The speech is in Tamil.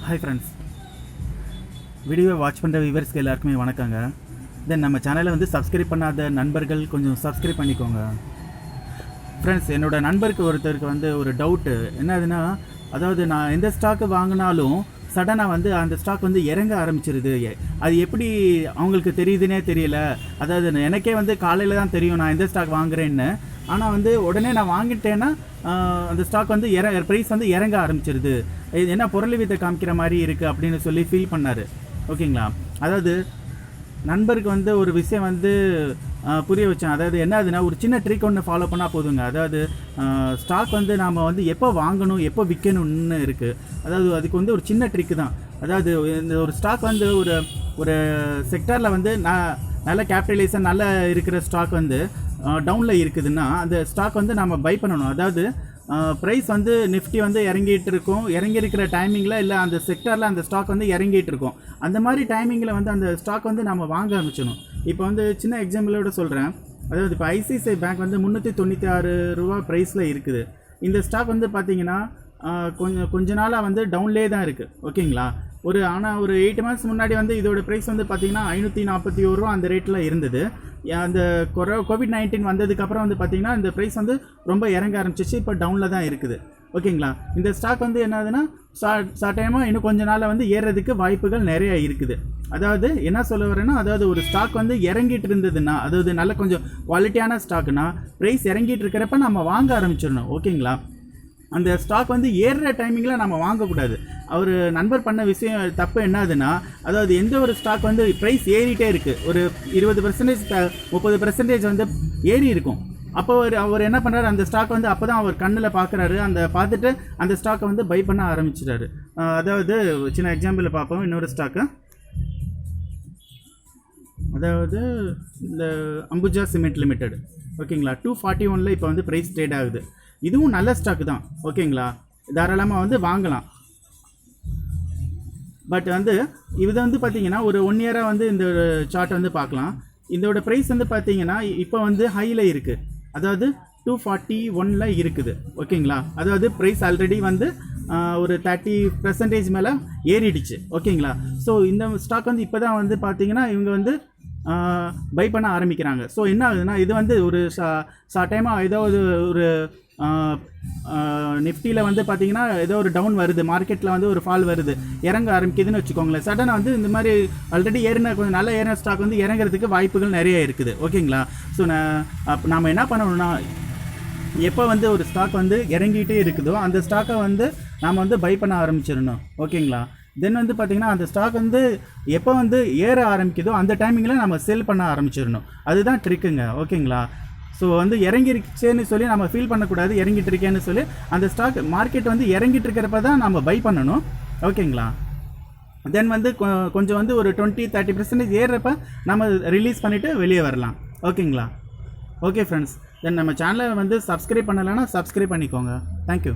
Hi friends, வீடியோ வாட்ச் பண்ணுற வியூவர்ஸ்க்கு எல்லாருக்குமே வணக்கங்க. தென் நம்ம சேனலை வந்து சப்ஸ்கிரைப் பண்ணாத நண்பர்கள் கொஞ்சம் சப்ஸ்கிரைப் பண்ணிக்கோங்க. ஃப்ரெண்ட்ஸ், என்னோடய நண்பருக்கு ஒருத்தருக்கு வந்து ஒரு டவுட்டு என்னதுன்னா, அதாவது நான் எந்த ஸ்டாக்கு வாங்கினாலும் சடனாக வந்து அந்த ஸ்டாக் வந்து இறங்க ஆரம்பிச்சிருது. அது எப்படி அவங்களுக்கு தெரியுதுன்னே தெரியல. அதாவது எனக்கே வந்து காலையில் தான் தெரியும் நான் எந்த ஸ்டாக் வாங்குறேன்னு. ஆனால் வந்து உடனே நான் வாங்கிட்டேன்னா அந்த ஸ்டாக் வந்து ப்ரைஸ் வந்து இறங்க ஆரம்பிச்சிருது. இது என்ன பொருளை காமிக்கிற மாதிரி இருக்குது அப்படின்னு சொல்லி ஃபீல் பண்ணார். ஓகேங்களா? அதாவது நண்பருக்கு வந்து ஒரு விஷயம் வந்து புரிய வச்சேன். அதாவது என்னதுன்னா, ஒரு சின்ன ட்ரிக் ஒன்று ஃபாலோ பண்ணால் போதுங்க. அதாவது ஸ்டாக் வந்து நாம் வந்து எப்போ வாங்கணும் எப்போ விற்கணும்னு இருக்குது. அதாவது அதுக்கு வந்து ஒரு சின்ன ட்ரிக்கு தான். அதாவது இந்த ஒரு ஸ்டாக் வந்து ஒரு செக்டரில் வந்து நல்ல கேபிட்டலைசேஷன் நல்ல இருக்கிற ஸ்டாக் வந்து டவுனில் இருக்குதுன்னா அந்த ஸ்டாக் வந்து நம்ம பை பண்ணணும். அதாவது ப்ரைஸ் வந்து நிஃப்டி வந்து இறங்கிட்டு இருக்கும், இறங்கியிருக்கிற டைமிங்கில் இல்லை அந்த செக்டரில் அந்த ஸ்டாக் வந்து இறங்கிட்டு இருக்கும். அந்த மாதிரி டைமிங்கில் வந்து அந்த ஸ்டாக் வந்து நம்ம வாங்க ஆரம்பிச்சிடணும். இப்போ வந்து சின்ன எக்ஸாம்பிளோட சொல்கிறேன். அதாவது இப்போ ஐசிஐசிஐ பேங்க் வந்து 396 ரூபா ப்ரைஸில் இருக்குது. இந்த ஸ்டாக் வந்து பார்த்திங்கன்னா கொஞ்ச நாளாக வந்து டவுன்லே தான் இருக்குது. ஓகேங்களா? ஆனால் ஒரு 8 months முன்னாடி வந்து இதோட ப்ரைஸ் வந்து பார்த்திங்கன்னா 541 ரூபா அந்த ரேட்டில் இருந்தது. அந்த COVID-19 வந்ததுக்கப்புறம் வந்து பார்த்திங்கன்னா இந்த ப்ரைஸ் வந்து ரொம்ப இறங்க ஆரம்பிச்சிச்சு. இப்போ டவுனில் தான் இருக்குது. ஓகேங்களா? இந்த ஸ்டாக் வந்து என்னதுன்னா டைமாக இன்னும் கொஞ்ச நாளில் வந்து ஏறுறதுக்கு வாய்ப்புகள் நிறையா இருக்குது. அதாவது என்ன சொல்ல வரேன்னா, அதாவது ஒரு ஸ்டாக் வந்து இறங்கிட்டு இருந்ததுன்னா, அதாவது நல்ல கொஞ்சம் குவாலிட்டியான ஸ்டாக்குனா ப்ரைஸ் இறங்கிட்டு இருக்கிறப்ப நம்ம வாங்க ஆரம்பிச்சிடணும். ஓகேங்களா? அந்த ஸ்டாக் வந்து ஏறுற டைமிங்கில் நம்ம வாங்கக்கூடாது. அவர் நண்பர் பண்ண விஷயம் தப்பு என்னதுன்னா, அதாவது எந்த ஒரு ஸ்டாக் வந்து ப்ரைஸ் ஏறிட்டே இருக்குது, ஒரு 20% 30% வந்து ஏறி இருக்கும். அப்போ அவர் என்ன பண்ணுறாரு, அந்த ஸ்டாக் வந்து அப்போ தான் அவர் கண்ணில் பார்க்குறாரு. பார்த்துட்டு அந்த ஸ்டாக்கை வந்து பை பண்ண ஆரம்பிச்சிட்டாரு. அதாவது சின்ன எக்ஸாம்பிள் பார்ப்போம். இன்னொரு ஸ்டாக்கு, அதாவது இந்த அம்புஜா சிமெண்ட் லிமிடெட். ஓகேங்களா? 241 இப்போ வந்து ப்ரைஸ் ட்ரேட் ஆகுது. இதுவும் நல்ல ஸ்டாக் தான். ஓகேங்களா? தாராளமாக வந்து வாங்கலாம். பட் வந்து இது வந்து பார்த்திங்கன்னா ஒரு 1 இயராக வந்து இந்த சார்ட் வந்து பார்க்கலாம். இதோட ப்ரைஸ் வந்து பார்த்திங்கன்னா இப்போ வந்து ஹையில் இருக்குது. அதாவது 241 இருக்குது. ஓகேங்களா? அதாவது ப்ரைஸ் ஆல்ரெடி வந்து ஒரு 30% மேலே ஏறிடுச்சு. ஓகேங்களா? ஸோ இந்த ஸ்டாக் வந்து இப்போ தான் வந்து பார்த்திங்கன்னா இவங்க வந்து பை பண்ண ஆரம்பிக்கிறாங்க. ஸோ என்ன ஆகுதுன்னா, இது வந்து ஒரு டைமாக ஏதோ ஒரு நிஃப்டியில் வந்து பார்த்திங்கன்னா ஏதோ ஒரு டவுன் வருது, மார்க்கெட்டில் வந்து ஒரு ஃபால் வருது, இறங்க ஆரம்பிக்குதுன்னு வச்சுக்கோங்களேன். சடனாக வந்து இந்த மாதிரி ஆல்ரெடி கொஞ்சம் நல்ல ஏறின ஸ்டாக் வந்து இறங்குறதுக்கு வாய்ப்புகள் நிறைய இருக்குது. ஓகேங்களா? ஸோ நாம் என்ன பண்ணணும்னா, எப்போ வந்து ஒரு ஸ்டாக் வந்து இறங்கிட்டே இருக்குதோ அந்த ஸ்டாக்கை வந்து நாம் வந்து பை பண்ண ஆரம்பிச்சிடணும். ஓகேங்களா? தென் வந்து பார்த்திங்கன்னா அந்த ஸ்டாக் வந்து எப்போ வந்து ஏற ஆரம்பிக்குதோ அந்த டைமிங்கில் நம்ம செல் பண்ண ஆரம்பிச்சிடணும். அதுதான் ட்ரிக்குங்க. ஓகேங்களா? ஸோ வந்து இறங்கிருச்சேன்னு சொல்லி நம்ம ஃபீல் பண்ணக்கூடாது. இறங்கிட்டு இருக்கேன்னு சொல்லி அந்த ஸ்டாக் மார்க்கெட் வந்து இறங்கிட்டு இருக்கிறப்ப தான் நம்ம பை பண்ணணும். ஓகேங்களா? தென் வந்து கொஞ்சம் வந்து ஒரு 20-30% ஏறுறப்ப நம்ம ரிலீஸ் பண்ணிவிட்டு வெளியே வரலாம். ஓகேங்களா? ஓகே ஃப்ரெண்ட்ஸ், தென் நம்ம சேனலை வந்து சப்ஸ்கிரைப் பண்ணலைன்னா சப்ஸ்கிரைப் பண்ணிக்கோங்க. தேங்க்யூ.